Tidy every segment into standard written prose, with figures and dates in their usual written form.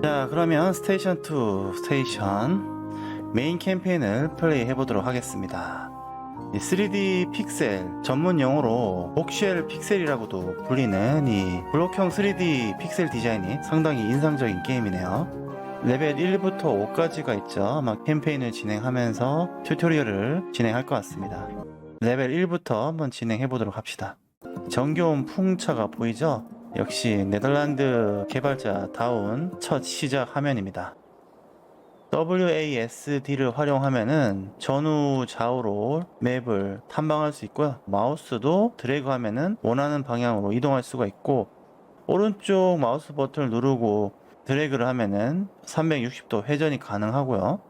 자, 그러면 스테이션 2 스테이션 메인 캠페인을 플레이 해보도록 하겠습니다. 3D 픽셀 전문 용어로 복쉘 픽셀이라고도 불리는 이 블록형 3D 픽셀 디자인이 상당히 인상적인 게임이네요. 레벨 1부터 5까지가 있죠. 아마 캠페인을 진행하면서 튜토리얼을 진행할 것 같습니다. 레벨 1부터 한번 진행해 보도록 합시다. 정겨운 풍차가 보이죠? 역시 네덜란드 개발자다운 첫 시작 화면입니다. WASD를 활용하면은 전후 좌우로 맵을 탐방할 수 있고요. 마우스도 드래그 하면은 원하는 방향으로 이동할 수가 있고, 오른쪽 마우스 버튼을 누르고 드래그를 하면은 360도 회전이 가능하고요.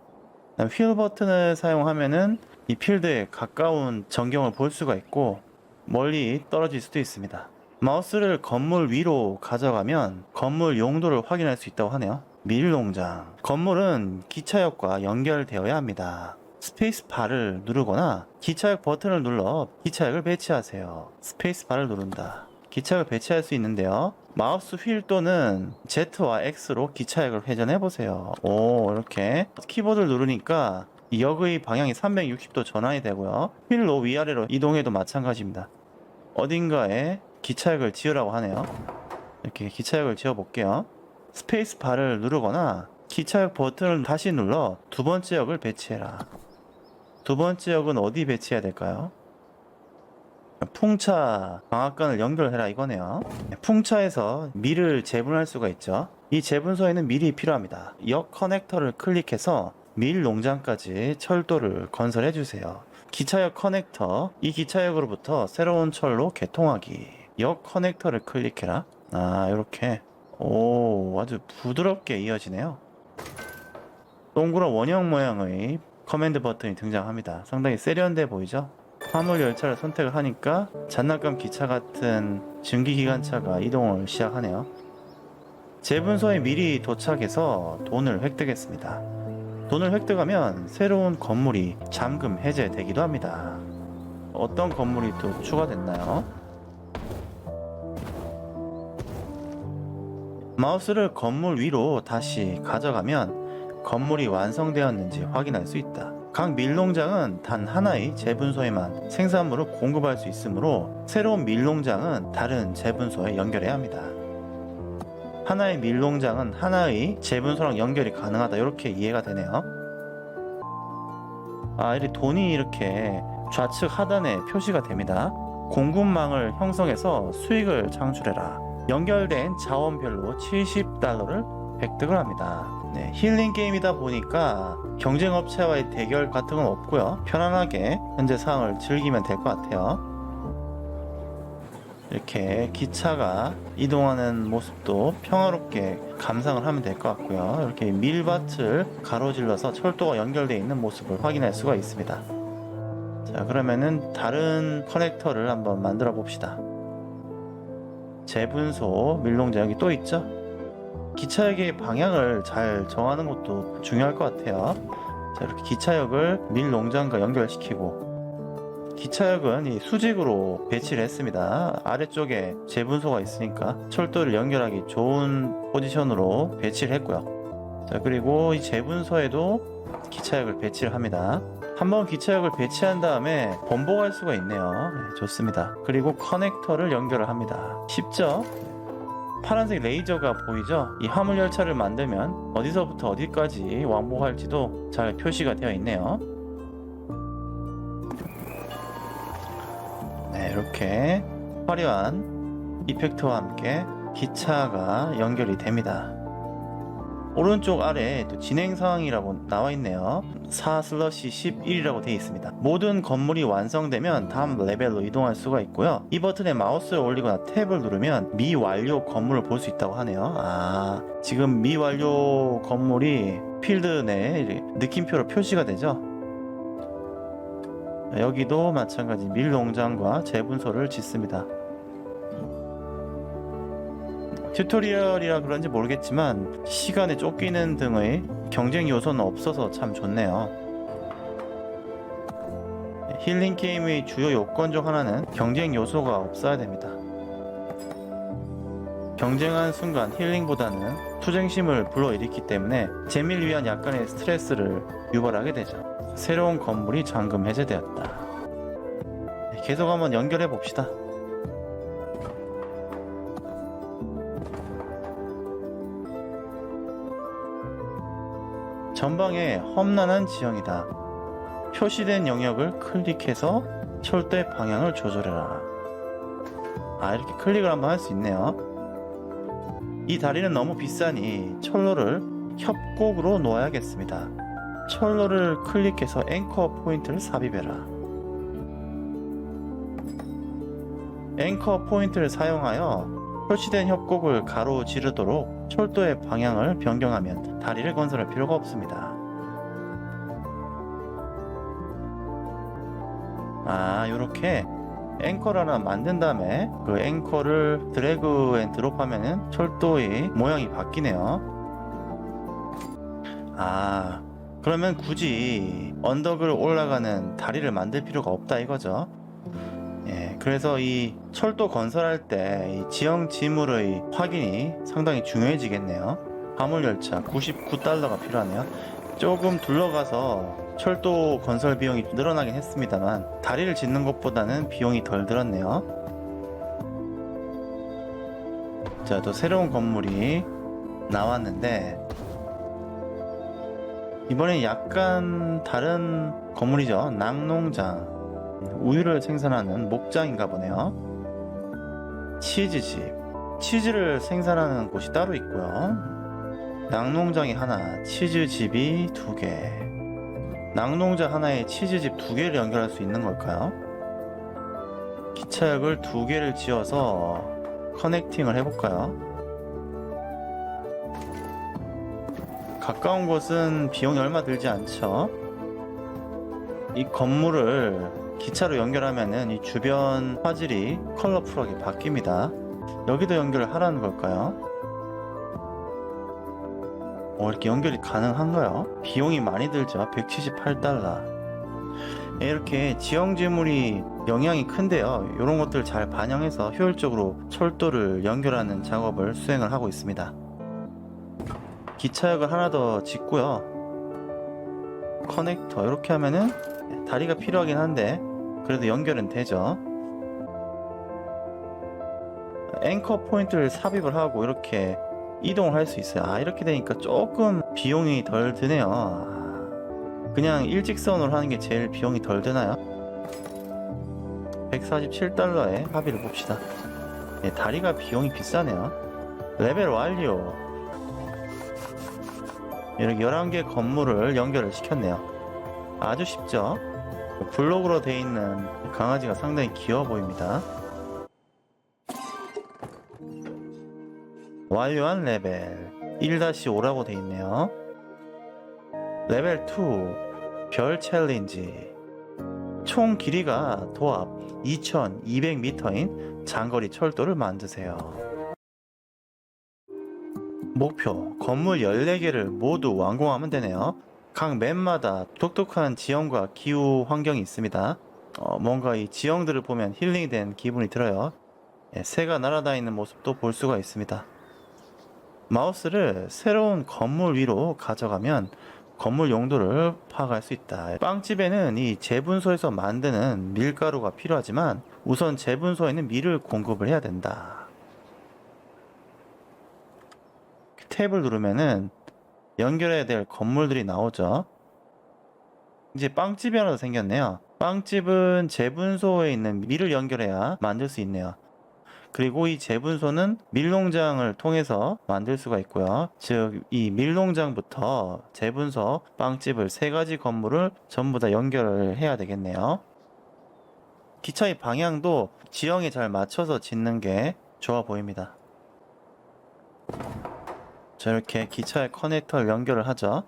휠 버튼을 사용하면은 이 필드에 가까운 전경을 볼 수가 있고 멀리 떨어질 수도 있습니다. 마우스를 건물 위로 가져가면 건물 용도를 확인할 수 있다고 하네요. 밀농장. 건물은 기차역과 연결되어야 합니다. 스페이스바를 누르거나 기차역 버튼을 눌러 기차역을 배치하세요. 스페이스바를 누른다. 기차역을 배치할 수 있는데요. 마우스 휠 또는 Z와 X로 기차역을 회전해 보세요. 오, 이렇게 키보드를 누르니까 역의 방향이 360도 전환이 되고요. 휠로 위아래로 이동해도 마찬가지입니다. 어딘가에 기차역을 지으라고 하네요. 이렇게 기차역을 지어 볼게요. 스페이스 바를 누르거나 기차역 버튼을 다시 눌러 두 번째 역을 배치해라. 두 번째 역은 어디 배치해야 될까요? 풍차 방앗간을 연결해라 이거네요. 풍차에서 밀을 재분할 수가 있죠. 이 재분소에는 밀이 필요합니다. 역 커넥터를 클릭해서 밀 농장까지 철도를 건설해 주세요. 기차역 커넥터, 이 기차역으로부터 새로운 철로 개통하기. 역 커넥터를 클릭해라. 아, 이렇게. 오, 아주 부드럽게 이어지네요. 동그란 원형 모양의 커맨드 버튼이 등장합니다. 상당히 세련돼 보이죠? 화물 열차를 선택을 하니까 장난감 기차 같은 증기기관차가 이동을 시작하네요. 재분소에 미리 도착해서 돈을 획득했습니다. 돈을 획득하면 새로운 건물이 잠금 해제되기도 합니다. 어떤 건물이 또 추가됐나요? 마우스를 건물 위로 다시 가져가면 건물이 완성되었는지 확인할 수 있다. 각 밀농장은 단 하나의 재분소에만 생산물을 공급할 수 있으므로 새로운 밀농장은 다른 재분소에 연결해야 합니다. 하나의 밀농장은 하나의 재분소랑 연결이 가능하다, 이렇게 이해가 되네요. 아, 이 돈이 이렇게 좌측 하단에 표시가 됩니다. 공급망을 형성해서 수익을 창출해라. 연결된 자원별로 $70를 획득을 합니다. 네, 힐링 게임이다 보니까 경쟁업체와의 대결 같은 건 없고요. 편안하게 현재 상황을 즐기면 될 것 같아요. 이렇게 기차가 이동하는 모습도 평화롭게 감상을 하면 될 것 같고요. 이렇게 밀밭을 가로질러서 철도가 연결되어 있는 모습을 확인할 수가 있습니다. 자, 그러면은 다른 커넥터를 한번 만들어 봅시다. 재분소 밀농장 여기 또 있죠? 기차역의 방향을 잘 정하는 것도 중요할 것 같아요. 자, 이렇게 기차역을 밀농장과 연결시키고, 기차역은 이 수직으로 배치를 했습니다. 아래쪽에 재분소가 있으니까 철도를 연결하기 좋은 포지션으로 배치를 했고요. 자, 그리고 이 재분소에도 기차역을 배치를 합니다. 한번 기차역을 배치한 다음에 번복할 수가 있네요. 네, 좋습니다. 그리고 커넥터를 연결을 합니다. 쉽죠? 파란색 레이저가 보이죠? 이 화물열차를 만들면 어디서부터 어디까지 왕복할지도 잘 표시가 되어 있네요. 네, 이렇게 화려한 이펙트와 함께 기차가 연결이 됩니다. 오른쪽 아래에 또 진행 상황이라고 나와 있네요. 4/11이라고 되어 있습니다. 모든 건물이 완성되면 다음 레벨로 이동할 수가 있고요. 이 버튼에 마우스를 올리거나 탭을 누르면 미완료 건물을 볼 수 있다고 하네요. 아, 지금 미완료 건물이 필드 내에 느낌표로 표시가 되죠. 여기도 마찬가지 밀농장과 재분소를 짓습니다. 튜토리얼이라 그런지 모르겠지만 시간에 쫓기는 등의 경쟁 요소는 없어서 참 좋네요. 힐링 게임의 주요 요건 중 하나는 경쟁 요소가 없어야 됩니다. 경쟁하는 순간 힐링보다는 투쟁심을 불러일으키기 때문에 재미를 위한 약간의 스트레스를 유발하게 되죠. 새로운 건물이 잠금 해제되었다. 계속 한번 연결해 봅시다. 전방에 험난한 지형이다. 표시된 영역을 클릭해서 철도의 방향을 조절해라. 이렇게 클릭을 한번 할 수 있네요. 이 다리는 너무 비싸니 철로를 협곡으로 놓아야겠습니다. 철로를 클릭해서 앵커 포인트를 삽입해라. 앵커 포인트를 사용하여 표시된 협곡을 가로지르도록 철도의 방향을 변경하면 다리를 건설할 필요가 없습니다. 요렇게 앵커를 하나 만든 다음에 그 앵커를 드래그 앤 드롭 하면은 철도의 모양이 바뀌네요. 그러면 굳이 언덕을 올라가는 다리를 만들 필요가 없다 이거죠. 그래서 이 철도 건설할 때 이 지형 지물의 확인이 상당히 중요해지겠네요. 화물열차 99달러가 필요하네요. 조금 둘러가서 철도 건설 비용이 늘어나긴 했습니다만 다리를 짓는 것보다는 비용이 덜 들었네요. 자, 또 새로운 건물이 나왔는데 이번엔 약간 다른 건물이죠. 낙농장, 우유를 생산하는 목장인가 보네요. 치즈집, 치즈를 생산하는 곳이 따로 있고요. 낙농장이 하나, 치즈집이 2개. 낙농장 하나에 치즈집 2개를 연결할 수 있는 걸까요? 기차역을 2개를 지어서 커넥팅을 해볼까요? 가까운 곳은 비용이 얼마 들지 않죠. 이 건물을 기차로 연결하면은 이 주변 화질이 컬러풀하게 바뀝니다. 여기도 연결을 하라는 걸까요? 이렇게 연결이 가능한가요? 비용이 많이 들죠. 178달러. 이렇게 지형지물이 영향이 큰데요. 이런 것들을 잘 반영해서 효율적으로 철도를 연결하는 작업을 수행을 하고 있습니다. 기차역을 하나 더 짓고요. 커넥터 이렇게 하면은 다리가 필요하긴 한데 그래도 연결은 되죠. 앵커 포인트를 삽입을 하고 이렇게 이동을 할 수 있어요. 이렇게 되니까 조금 비용이 덜 드네요. 그냥 일직선으로 하는 게 제일 비용이 덜 드나요? 147달러에 합의를 봅시다. 다리가 비용이 비싸네요. 레벨 완료. 이렇게 11개 건물을 연결을 시켰네요. 아주 쉽죠? 블록으로 되어 있는 강아지가 상당히 귀여워 보입니다. 완료한 레벨 1-5라고 되어 있네요. 레벨 2 별 챌린지. 총 길이가 도합 2200m인 장거리 철도를 만드세요. 목표 건물 14개를 모두 완공하면 되네요. 각 맵마다 독특한 지형과 기후 환경이 있습니다. 뭔가 이 지형들을 보면 힐링이 된 기분이 들어요. 새가 날아다니는 모습도 볼 수가 있습니다. 마우스를 새로운 건물 위로 가져가면 건물 용도를 파악할 수 있다. 빵집에는 이 제분소에서 만드는 밀가루가 필요하지만 우선 제분소에는 밀을 공급을 해야 된다. 탭을 누르면은 연결해야 될 건물들이 나오죠. 이제 빵집이 하나 더 생겼네요. 빵집은 제분소에 있는 밀을 연결해야 만들 수 있네요. 그리고 이 제분소는 밀농장을 통해서 만들 수가 있고요. 즉, 이 밀농장부터 제분소, 빵집을 3가지 건물을 전부 다 연결을 해야 되겠네요. 기차의 방향도 지형에 잘 맞춰서 짓는 게 좋아 보입니다. 자, 이렇게 기차의 커넥터를 연결을 하죠.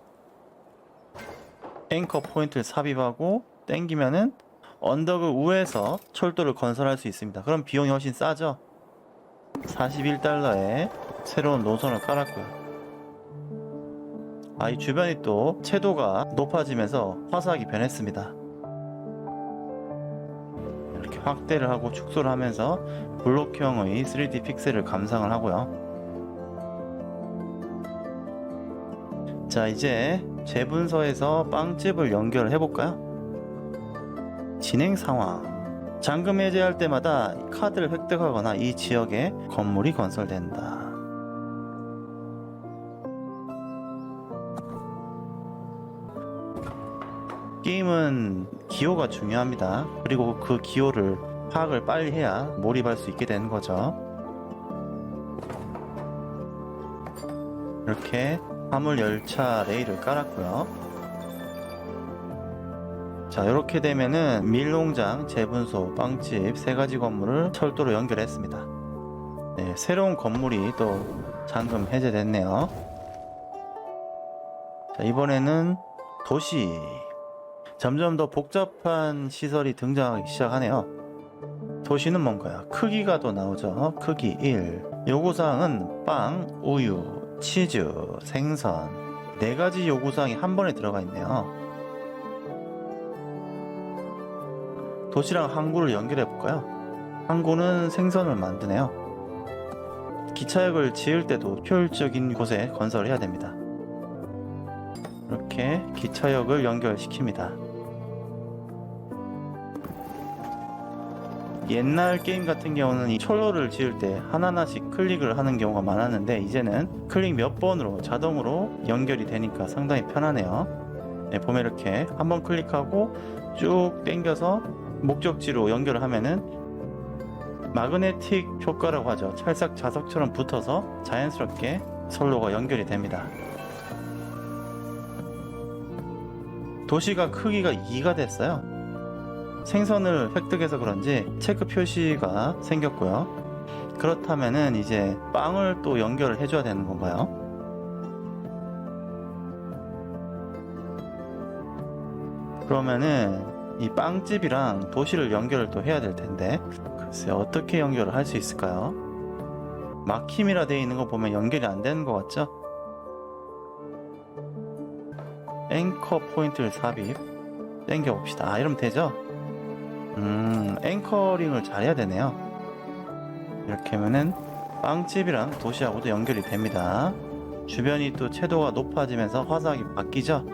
앵커 포인트를 삽입하고 땡기면은 언덕을 우회해서 철도를 건설할 수 있습니다. 그럼 비용이 훨씬 싸죠? 41달러에 새로운 노선을 깔았고요. 이 주변이 또 채도가 높아지면서 화사하게 변했습니다. 이렇게 확대를 하고 축소를 하면서 블록형의 3D 픽셀을 감상을 하고요. 자, 이제 재분서에서 빵집을 연결해 볼까요? 진행 상황. 잔금 해제할 때마다 카드를 획득하거나 이 지역에 건물이 건설된다. 게임은 기호가 중요합니다. 그리고 그 기호를 파악을 빨리 해야 몰입할 수 있게 되는 거죠. 이렇게 화물열차 레일을 깔았고요. 자, 이렇게 되면은 밀농장, 재분소, 빵집 세 가지 건물을 철도로 연결했습니다. 네, 새로운 건물이 또 잔금 해제됐네요. 자, 이번에는 도시. 점점 더 복잡한 시설이 등장하기 시작하네요. 도시는 뭔가요? 크기가 또 나오죠. 크기 1. 요구사항은 빵, 우유, 치즈, 생선. 네 가지 요구사항이 한 번에 들어가 있네요. 도시랑 항구를 연결해 볼까요? 항구는 생선을 만드네요. 기차역을 지을 때도 효율적인 곳에 건설해야 됩니다. 이렇게 기차역을 연결시킵니다. 옛날 게임 같은 경우는 이 철로를 지을 때 하나하나씩 클릭을 하는 경우가 많았는데 이제는 클릭 몇 번으로 자동으로 연결이 되니까 상당히 편하네요. 네, 보면 이렇게 한번 클릭하고 쭉 당겨서 목적지로 연결을 하면은 마그네틱 효과라고 하죠. 찰싹 자석처럼 붙어서 자연스럽게 선로가 연결이 됩니다. 도시가 크기가 2가 됐어요. 생선을 획득해서 그런지 체크 표시가 생겼고요. 그렇다면은 이제 빵을 또 연결을 해줘야 되는 건가요? 그러면은 이 빵집이랑 도시를 연결을 또 해야 될 텐데 글쎄 어떻게 연결을 할 수 있을까요? 막힘이라 되어 있는 거 보면 연결이 안 되는 것 같죠? 앵커 포인트를 삽입 당겨 봅시다. 이러면 되죠? 앵커링을 잘해야 되네요. 이렇게 하면은 빵집이랑 도시하고도 연결이 됩니다. 주변이 또 채도가 높아지면서 화살이 바뀌죠.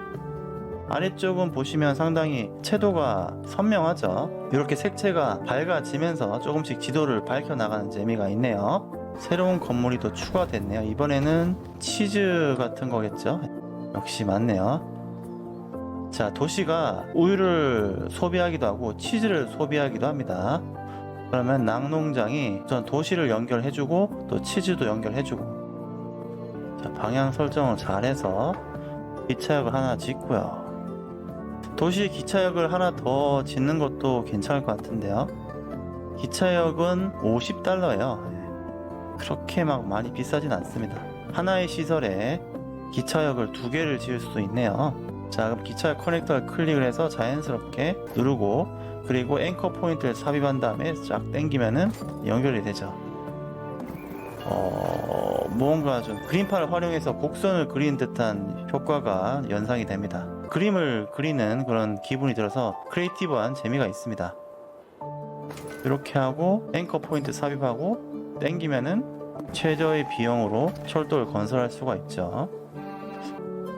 아래쪽은 보시면 상당히 채도가 선명하죠. 이렇게 색채가 밝아지면서 조금씩 지도를 밝혀나가는 재미가 있네요. 새로운 건물이 또 추가됐네요. 이번에는 치즈 같은 거겠죠. 역시 맞네요. 자, 도시가 우유를 소비하기도 하고 치즈를 소비하기도 합니다. 그러면 낙농장이 우선 도시를 연결해주고 또 치즈도 연결해주고. 자, 방향 설정을 잘해서 기차역을 하나 짓고요. 도시 기차역을 하나 더 짓는 것도 괜찮을 것 같은데요. 기차역은 $50예요. 그렇게 막 많이 비싸진 않습니다. 하나의 시설에 기차역을 2개를 지을 수도 있네요. 자, 그럼 기차역 커넥터를 클릭을 해서 자연스럽게 누르고 그리고 앵커 포인트를 삽입한 다음에 쫙 당기면은 연결이 되죠. 뭔가 좀 그림판을 활용해서 곡선을 그린 듯한 효과가 연상이 됩니다. 그림을 그리는 그런 기분이 들어서 크리에이티브한 재미가 있습니다. 이렇게 하고 앵커 포인트 삽입하고 당기면은 최저의 비용으로 철도를 건설할 수가 있죠.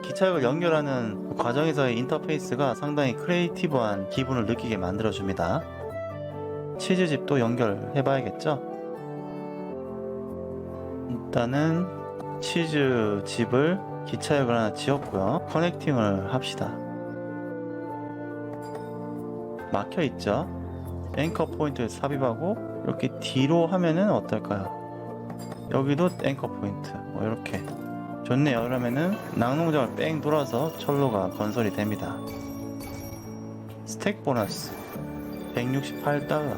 기차역을 연결하는 과정에서의 인터페이스가 상당히 크리에이티브한 기분을 느끼게 만들어줍니다. 치즈집도 연결해 봐야겠죠? 일단은 치즈집을 기차역을 하나 지었고요. 커넥팅을 합시다. 막혀있죠? 앵커 포인트를 삽입하고 이렇게 뒤로 하면은 어떨까요? 여기도 앵커 포인트 이렇게 좋네요. 그러면은 낙농장을 뺑 돌아서 철로가 건설이 됩니다. 스택 보너스 $168.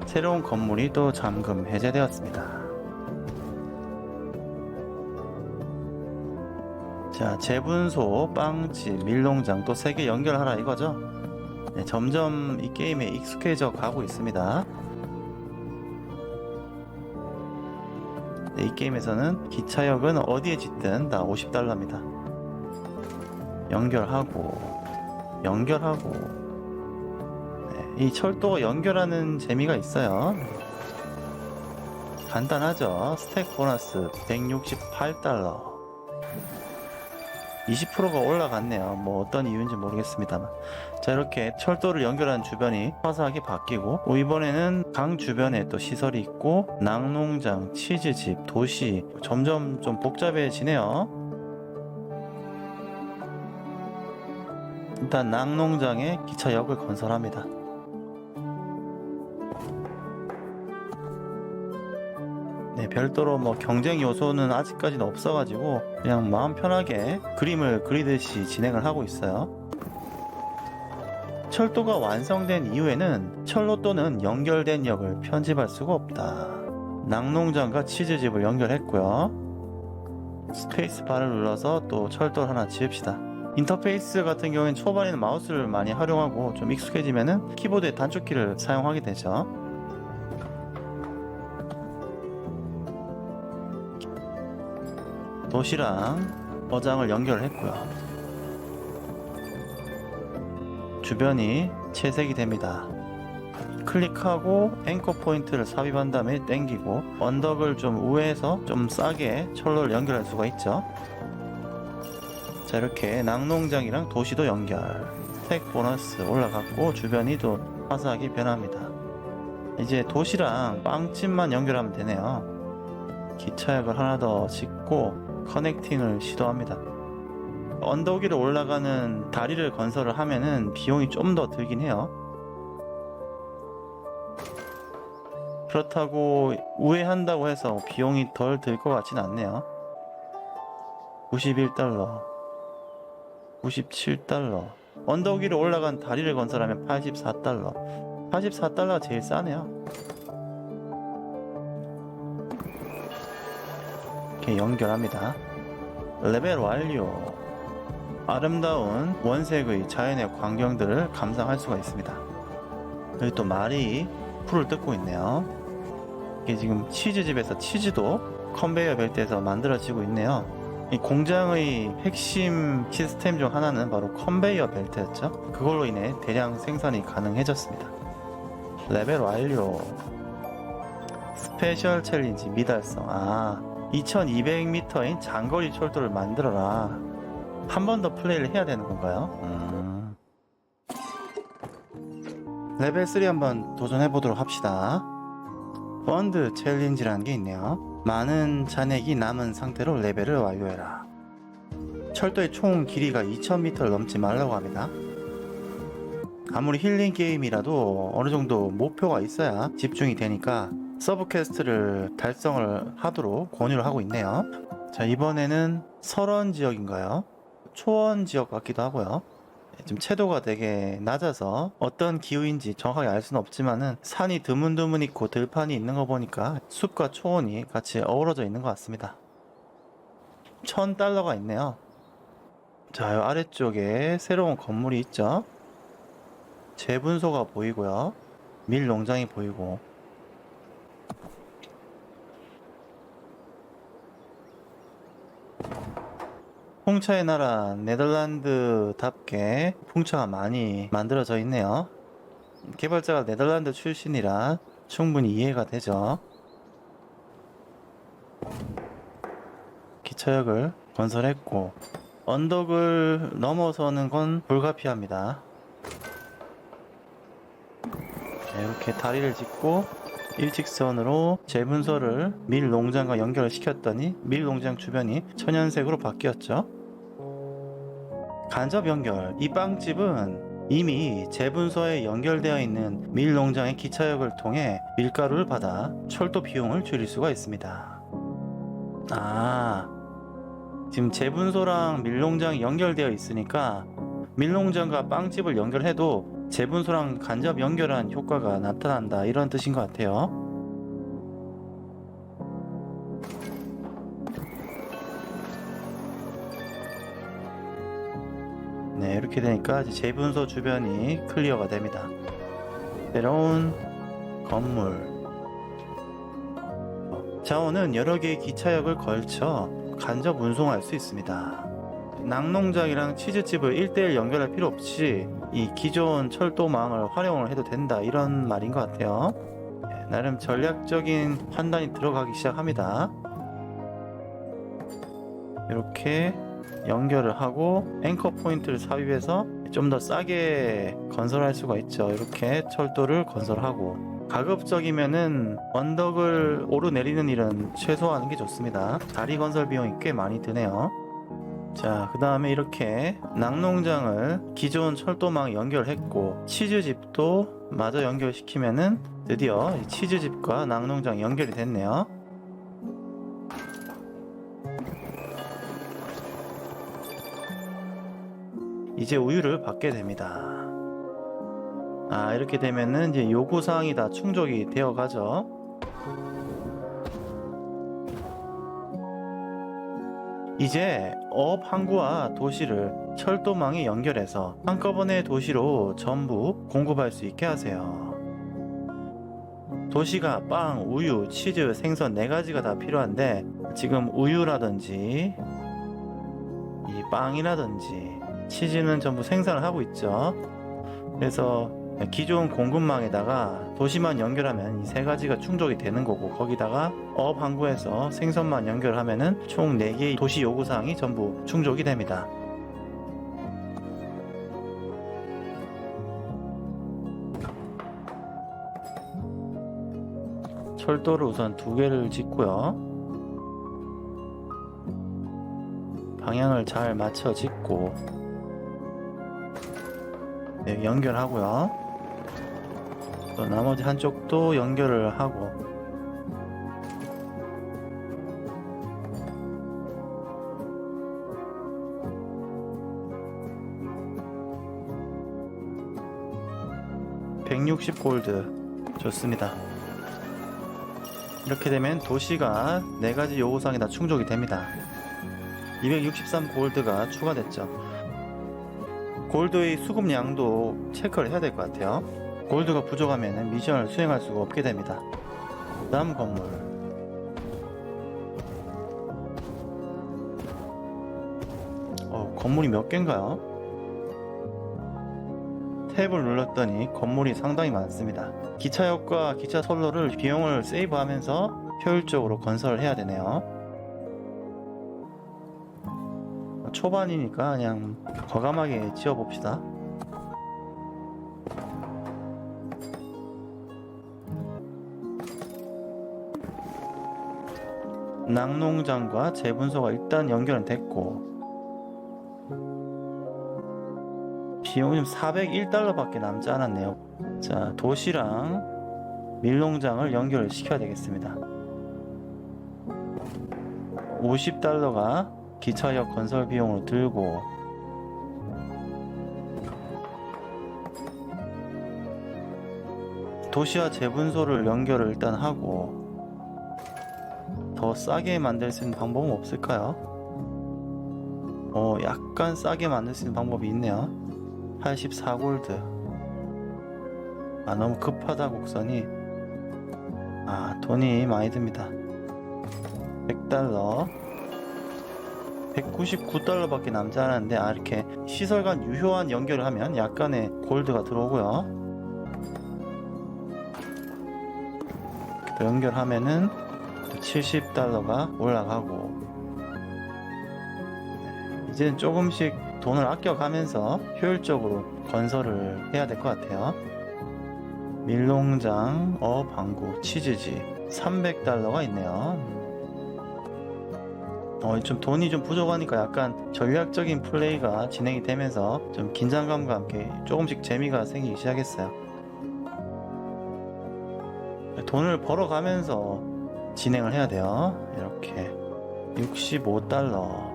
새로운 건물이 또 잠금 해제되었습니다. 자, 재분소, 빵집, 밀농장 또 3개 연결하라 이거죠? 네, 점점 이 게임에 익숙해져 가고 있습니다. 네, 이 게임에서는 기차역은 어디에 짓든 다 $50입니다. 연결하고 네, 이 철도 연결하는 재미가 있어요. 간단하죠? 스택 보너스 $168. 20%가 올라갔네요. 뭐 어떤 이유인지 모르겠습니다만. 자, 이렇게 철도를 연결한 주변이 화사하게 바뀌고, 이번에는 강 주변에 또 시설이 있고, 낙농장, 치즈집, 도시, 점점 좀 복잡해지네요. 일단 낙농장에 기차역을 건설합니다. 네, 별도로 뭐 경쟁 요소는 아직까지는 없어가지고 그냥 마음 편하게 그림을 그리듯이 진행을 하고 있어요. 철도가 완성된 이후에는 철로 또는 연결된 역을 편집할 수가 없다. 낙농장과 치즈집을 연결했고요. 스페이스바를 눌러서 또 철도를 하나 지읍시다. 인터페이스 같은 경우에는 초반에는 마우스를 많이 활용하고 좀 익숙해지면은 키보드의 단축키를 사용하게 되죠. 도시랑 어장을 연결했고요. 주변이 채색이 됩니다. 클릭하고 앵커 포인트를 삽입한 다음에 당기고 언덕을 좀 우회해서 좀 싸게 철로를 연결할 수가 있죠. 자, 이렇게 낙농장이랑 도시도 연결. 스택 보너스 올라갔고 주변이 또 화사하게 변합니다. 이제 도시랑 빵집만 연결하면 되네요. 기차역을 하나 더 짓고 커넥팅을 시도합니다. 언덕 위로 올라가는 다리를 건설을 하면은 비용이 좀 더 들긴 해요. 그렇다고 우회한다고 해서 비용이 덜 들 것 같진 않네요. 91달러, 97달러. 언덕 위로 올라간 다리를 건설하면 84달러. 84달러가 제일 싸네요. 이렇게 연결합니다. 레벨 완료. 아름다운 원색의 자연의 광경들을 감상할 수가 있습니다. 여기 또 말이 풀을 뜯고 있네요. 이게 지금 치즈집에서 치즈도 컨베이어 벨트에서 만들어지고 있네요. 이 공장의 핵심 시스템 중 하나는 바로 컨베이어 벨트였죠. 그걸로 인해 대량 생산이 가능해졌습니다. 레벨 완료. 스페셜 챌린지 미달성. 2200m인 장거리 철도를 만들어라. 한 번 더 플레이를 해야 되는 건가요? 레벨 3 한번 도전해 보도록 합시다. 펀드 챌린지라는 게 있네요. 많은 잔액이 남은 상태로 레벨을 완료해라. 철도의 총 길이가 2000m를 넘지 말라고 합니다. 아무리 힐링 게임이라도 어느 정도 목표가 있어야 집중이 되니까 서브 퀘스트를 달성을 하도록 권유를 하고 있네요. 자, 이번에는 설원 지역인가요? 초원 지역 같기도 하고요. 지금 채도가 되게 낮아서 어떤 기후인지 정확하게 알 수는 없지만은 산이 드문드문 있고 들판이 있는 거 보니까 숲과 초원이 같이 어우러져 있는 것 같습니다. 1000달러가 있네요. 자, 요 아래쪽에 새로운 건물이 있죠. 재분소가 보이고요. 밀 농장이 보이고. 풍차의 나라 네덜란드답게 풍차가 많이 만들어져 있네요. 개발자가 네덜란드 출신이라 충분히 이해가 되죠. 기차역을 건설했고 언덕을 넘어서는 건 불가피합니다. 이렇게 다리를 짓고 일직선으로 재분소를 밀 농장과 연결을 시켰더니 밀 농장 주변이 천연색으로 바뀌었죠. 간접 연결. 이 빵집은 이미 재분소에 연결되어 있는 밀 농장의 기차역을 통해 밀가루를 받아 철도 비용을 줄일 수가 있습니다. 지금 재분소랑 밀 농장이 연결되어 있으니까 밀 농장과 빵집을 연결해도 재분소랑 간접 연결한 효과가 나타난다, 이런 뜻인 것 같아요. 네, 이렇게 되니까 이제 재분소 주변이 클리어가 됩니다. 새로운 건물. 자원은 여러 개의 기차역을 걸쳐 간접 운송할 수 있습니다. 낙농장이랑 치즈집을 1대1 연결할 필요 없이 이 기존 철도망을 활용을 해도 된다, 이런 말인 것 같아요. 나름 전략적인 판단이 들어가기 시작합니다. 이렇게 연결을 하고 앵커 포인트를 삽입해서 좀 더 싸게 건설할 수가 있죠. 이렇게 철도를 건설하고, 가급적이면은 언덕을 오르내리는 일은 최소화하는 게 좋습니다. 다리 건설 비용이 꽤 많이 드네요. 자, 그 다음에 이렇게 낙농장을 기존 철도망 연결했고, 치즈집도 마저 연결시키면은 드디어 이 치즈집과 낙농장 연결이 됐네요. 이제 우유를 받게 됩니다. 아, 이렇게 되면은 이제 요구사항이 다 충족이 되어 가죠. 이제 업 항구와 도시를 철도망에 연결해서 한꺼번에 도시로 전부 공급할 수 있게 하세요. 도시가 빵, 우유, 치즈, 생선 4가지가 다 필요한데, 지금 우유라든지 이 빵이라든지 치즈는 전부 생산을 하고 있죠. 그래서 기존 공급망에다가 도시만 연결하면 이 3가지가 충족이 되는 거고, 거기다가 업 항구에서 생선만 연결하면은 총 4개의 도시 요구사항이 전부 충족이 됩니다. 철도를 우선 2개를 짓고요. 방향을 잘 맞춰 짓고, 네, 연결하고요. 또 나머지 한쪽도 연결을 하고, (160 골드) 좋습니다. 이렇게 되면 도시가 4가지 요구사항이 다 충족이 됩니다. 263 골드가 추가됐죠. 골드의 수급량도 체크를 해야 될 것 같아요. 골드가 부족하면 미션을 수행할 수가 없게 됩니다. 다음 건물, 건물이 몇 개인가요? 탭을 눌렀더니 건물이 상당히 많습니다. 기차역과 기차 선로를 비용을 세이브하면서 효율적으로 건설을 해야 되네요. 초반이니까 그냥 과감하게 지어봅시다. 낙농장과 재분소가 일단 연결은 됐고, 비용이 401달러 밖에 남지 않았네요. 자, 도시랑 밀농장을 연결을 시켜야 되겠습니다. 50달러가 기차역 건설 비용으로 들고, 도시와 재분소를 연결을 일단 하고, 더 싸게 만들 수 있는 방법은 없을까요? 약간 싸게 만들 수 있는 방법이 있네요. 84골드. 아, 너무 급하다 곡선이. 아, 돈이 많이 듭니다. 100달러, 199달러 밖에 남지 않았는데, 아, 이렇게 시설 간 유효한 연결을 하면 약간의 골드가 들어오고요. 이렇게 연결하면은 70달러가 올라가고, 이제는 조금씩 돈을 아껴가면서 효율적으로 건설을 해야 될 것 같아요. 밀농장, 방구, 치즈지 300달러가 있네요. 좀 돈이 좀 부족하니까 약간 전략적인 플레이가 진행이 되면서 좀 긴장감과 함께 조금씩 재미가 생기기 시작했어요. 돈을 벌어가면서 진행을 해야 돼요. 이렇게 65달러,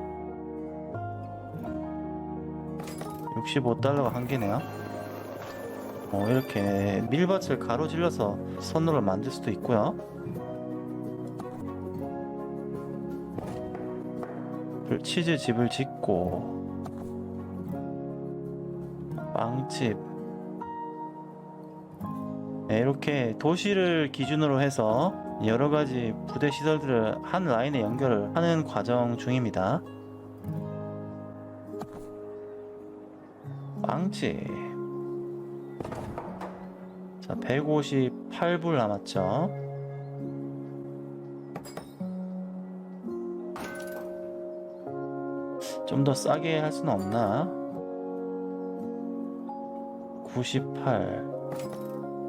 65달러가 한 개네요. 이렇게 밀밭을 가로질러서 선로를 만들 수도 있고요. 치즈 집을 짓고, 빵집, 네, 이렇게 도시를 기준으로 해서 여러가지 부대 시설들을 한 라인에 연결을 하는 과정 중입니다. 빵집, 자, 158불 남았죠. 좀 더 싸게 할 수는 없나?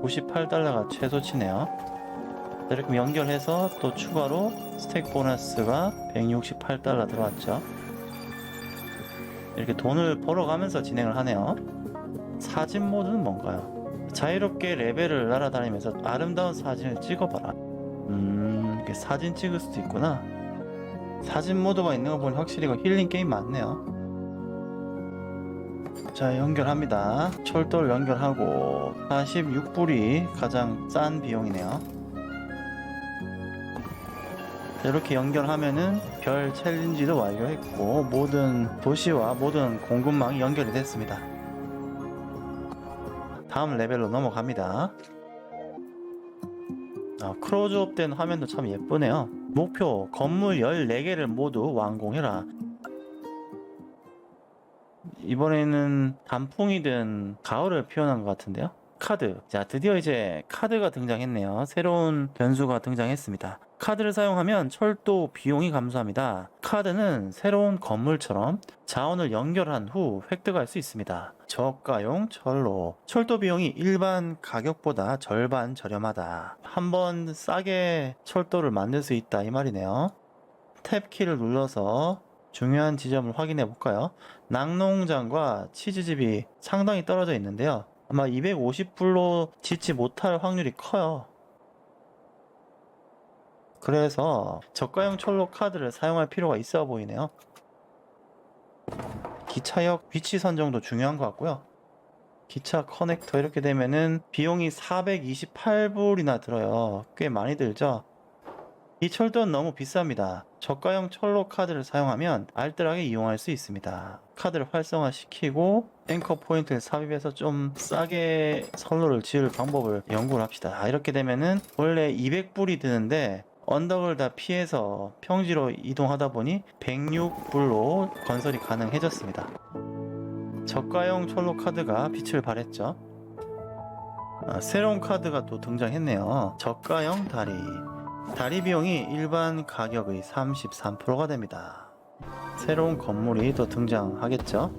98달러가 최소치네요. 이렇게 연결해서 또 추가로 스택 보너스가 168달러 들어왔죠. 이렇게 돈을 벌어가면서 진행을 하네요. 사진 모드는 뭔가요? 자유롭게 레벨을 날아다니면서 아름다운 사진을 찍어봐라. 이렇게 사진 찍을 수도 있구나. 사진 모드가 있는 거 보니 확실히 이거 힐링 게임 맞네요. 자, 연결합니다. 철도를 연결하고 46불이 가장 싼 비용이네요. 이렇게 연결하면은 별 챌린지도 완료했고 모든 도시와 모든 공급망이 연결이 됐습니다. 다음 레벨로 넘어갑니다. 크로즈업된 화면도 참 예쁘네요. 목표 건물 14개를 모두 완공해라. 이번에는 단풍이든 가을을 표현한 것 같은데요. 카드. 자, 드디어 이제 카드가 등장했네요. 새로운 변수가 등장했습니다. 카드를 사용하면 철도 비용이 감소합니다. 카드는 새로운 건물처럼 자원을 연결한 후 획득할 수 있습니다. 저가용 철로. 철도 비용이 일반 가격보다 절반 저렴하다. 한번 싸게 철도를 만들 수 있다 이 말이네요. 탭 키를 눌러서 중요한 지점을 확인해 볼까요? 낙농장과 치즈집이 상당히 떨어져 있는데요. 아마 250불로 짓지 못할 확률이 커요. 그래서 저가형 철로 카드를 사용할 필요가 있어 보이네요. 기차역 위치 선정도 중요한 것 같고요. 기차 커넥터 이렇게 되면은 비용이 428불이나 들어요. 꽤 많이 들죠? 이 철도는 너무 비쌉니다. 저가형 철로 카드를 사용하면 알뜰하게 이용할 수 있습니다. 카드를 활성화시키고 앵커 포인트를 삽입해서 좀 싸게 선로를 지을 방법을 연구를 합시다. 이렇게 되면은 원래 200불이 드는데 언덕을 다 피해서 평지로 이동하다 보니 106불로 건설이 가능해졌습니다. 저가형 철로 카드가 빛을 발했죠. 새로운 카드가 또 등장했네요. 저가형 다리. 다리 비용이 일반 가격의 33%가 됩니다. 새로운 건물이 또 등장하겠죠.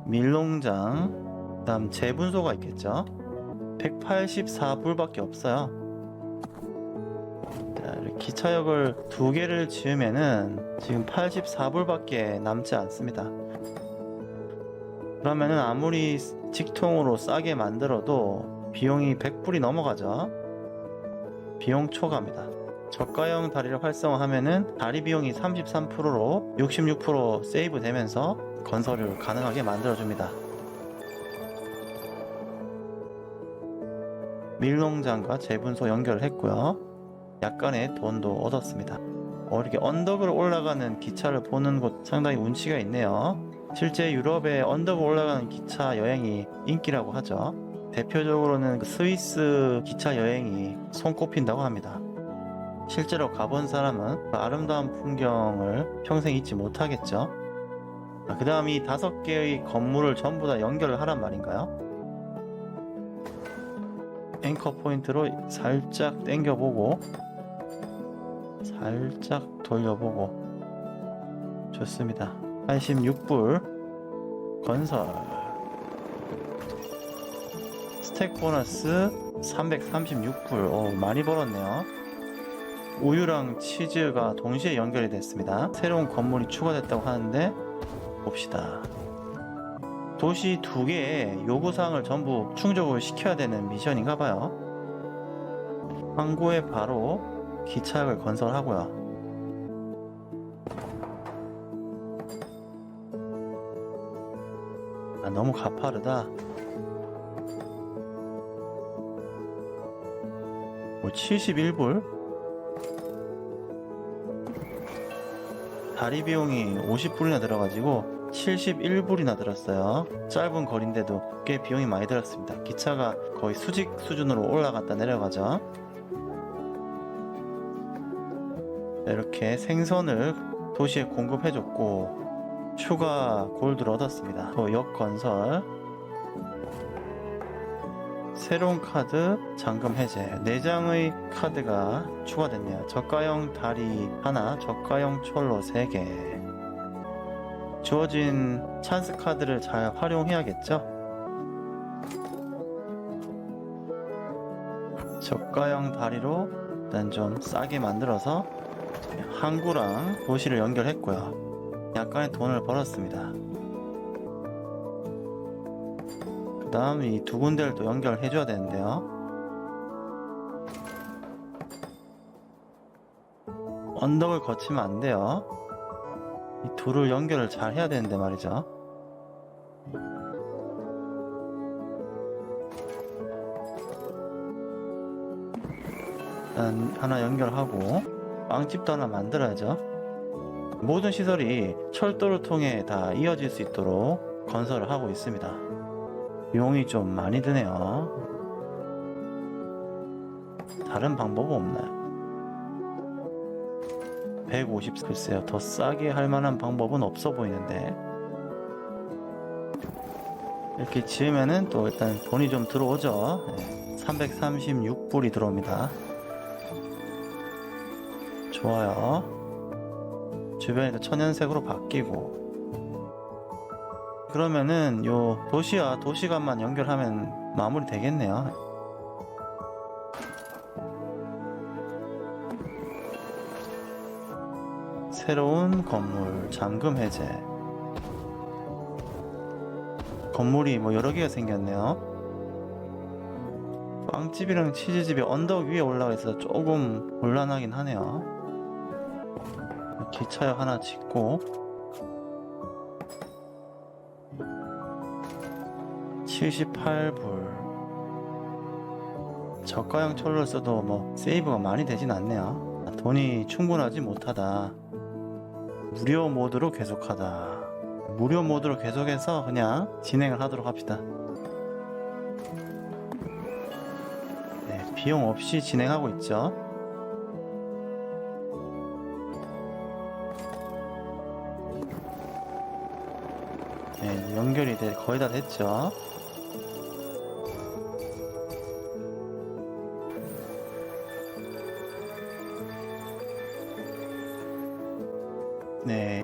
밀농장, 그다음 재분소가 있겠죠. 184불밖에 없어요. 자, 기차역을 2개를 지으면은 지금 84불밖에 남지 않습니다. 그러면은 아무리 직통으로 싸게 만들어도 비용이 100불이 넘어가죠. 비용 초과입니다. 저가형 다리를 활성화하면은 다리 비용이 33%로 66% 세이브 되면서 건설을 가능하게 만들어줍니다. 밀농장과 재분소 연결을 했고요. 약간의 돈도 얻었습니다. 이렇게 언덕을 올라가는 기차를 보는 곳 상당히 운치가 있네요. 실제 유럽의 언덕을 올라가는 기차 여행이 인기라고 하죠. 대표적으로는 스위스 기차 여행이 손꼽힌다고 합니다. 실제로 가본 사람은 그 아름다운 풍경을 평생 잊지 못하겠죠. 그 다음 이 5개의 건물을 전부 다 연결을 하란 말인가요? 앵커 포인트로 살짝 당겨보고 살짝 돌려보고 좋습니다. 86불 건설. 스택 보너스 336불. 많이 벌었네요. 우유랑 치즈가 동시에 연결이 됐습니다. 새로운 건물이 추가됐다고 하는데 봅시다. 도시 2개의 요구사항을 전부 충족을 시켜야 되는 미션인가봐요. 항구에 바로 기차역을 건설하고요. 너무 가파르다. 71불? 다리 비용이 50불이나 들어가지고 71불이나 들었어요. 짧은 거리인데도 꽤 비용이 많이 들었습니다. 기차가 거의 수직 수준으로 올라갔다 내려가죠. 이렇게 생선을 도시에 공급해줬고 추가 골드를 얻었습니다. 또 역 건설, 새로운 카드, 잔금 해제, 4장의 카드가 추가됐네요. 저가형 다리 하나, 저가형 철로 3개. 주어진 찬스 카드를 잘 활용해야겠죠. 저가형 다리로 일단 좀 싸게 만들어서 항구랑 도시를 연결했고요. 약간의 돈을 벌었습니다. 그 다음 이 두 군데를 또 연결해줘야 되는데요. 언덕을 거치면 안 돼요. 이 둘을 연결을 잘 해야 되는데 말이죠. 일단 하나 연결하고 빵집도 하나 만들어야죠. 모든 시설이 철도를 통해 다 이어질 수 있도록 건설을 하고 있습니다. 비용이 좀 많이 드네요. 다른 방법은 없나요? 150, 글쎄요. 더 싸게 할 만한 방법은 없어 보이는데. 이렇게 지으면은 또 일단 돈이 좀 들어오죠. 336불이 들어옵니다. 좋아요. 주변에도 천연색으로 바뀌고. 그러면은 요 도시와 도시간만 연결하면 마무리 되겠네요. 새로운 건물 잠금 해제. 건물이 뭐 여러 개가 생겼네요. 빵집이랑 치즈집이 언덕 위에 올라가 있어서 조금 곤란하긴 하네요. 기차역 하나 짓고 78불. 저가형 철로를 써도 뭐 세이브가 많이 되진 않네요. 돈이 충분하지 못하다. 무료 모드로 계속하다. 무료 모드로 계속해서 그냥 진행을 하도록 합시다. 네, 비용 없이 진행하고 있죠. 네, 연결이 거의 다 됐죠. 네.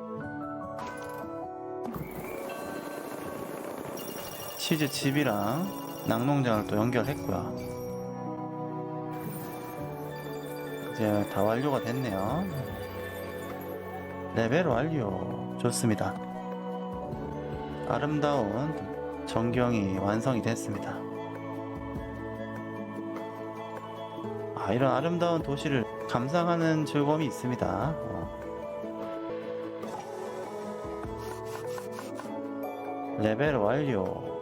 치즈 집이랑 낙농장을 또 연결했고요. 이제 다 완료가 됐네요. 레벨 완료. 좋습니다. 아름다운 전경이 완성이 됐습니다. 이런 아름다운 도시를 감상하는 즐거움이 있습니다. 레벨 완료.